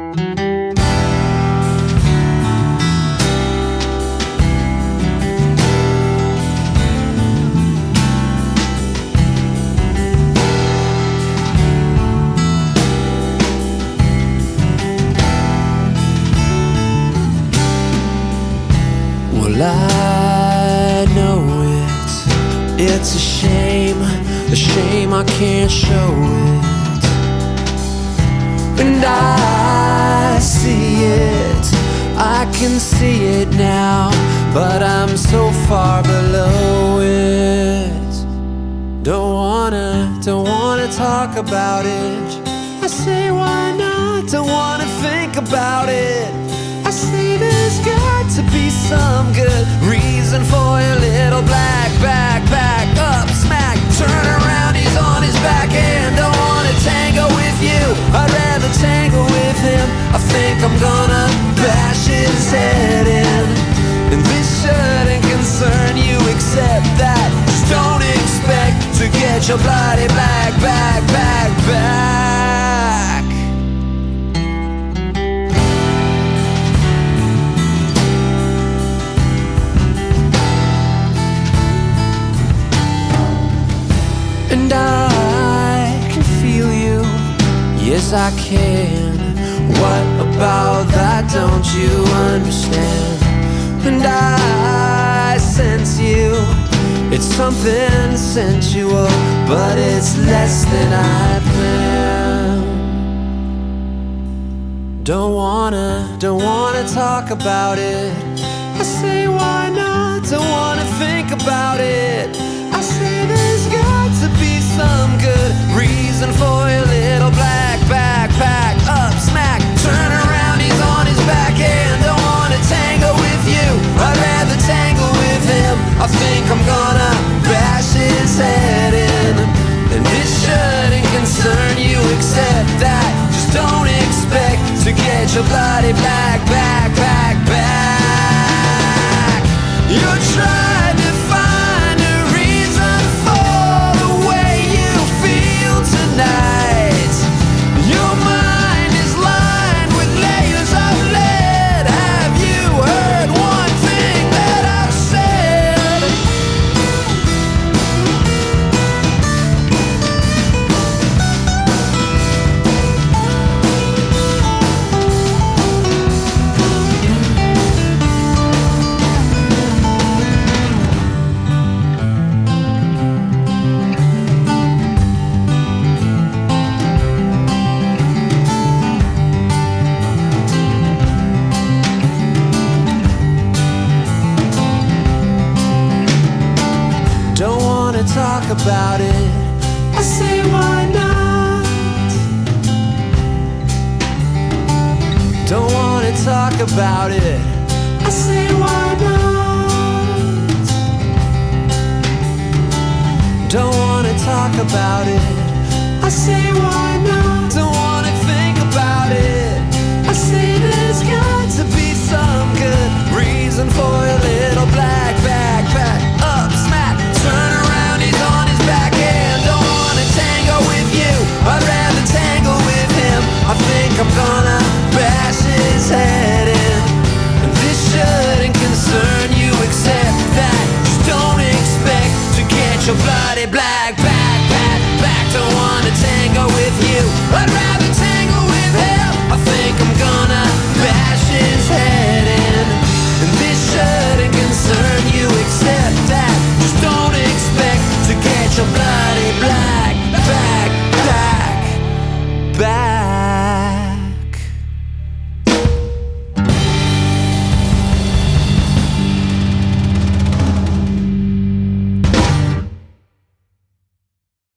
Well, I know it's a shame I can't show it. And I see it, I can see it now, but I'm so far below it. Don't wanna talk about it. I say why not, don't wanna think about it. I say there's got to be some good reason for your little black backpack. Up, smack, turn around, he's on his back and don't wanna tango with you. I'd rather tango with him. I think I'm gonna bash his head in. And this shouldn't concern you except that just don't expect to get your bloody black backpack back. And I can feel you, yes I can. What about that don't you understand? And I sense you, it's something sensual, but it's less than I planned. Don't wanna talk about it. I say why not, don't wanna think about it. I say there's got to be some good reason for your little black backpack. Up, smack, turn around, he's on his back and don't wanna tango with you. I'd rather tangle with him. I think I'm gonna bash his head in. And this shouldn't concern you except that just don't expect to get your bloody black backpack back. You're trying to find a reason for the way you feel tonight. Your mind is lined with layers of lead. Have you heard one thing that I've said? Don't wanna talk about it. I say why not? Don't wanna talk about it. I say why not? Don't wanna talk about it. I say why not? Don't wanna think about it. I say there's got to be some good reason for your little black backpack. Up, smack, turn around, he's on his back and don't wanna tango with you. I'd rather tangle with him. I think I'm gonna bash his head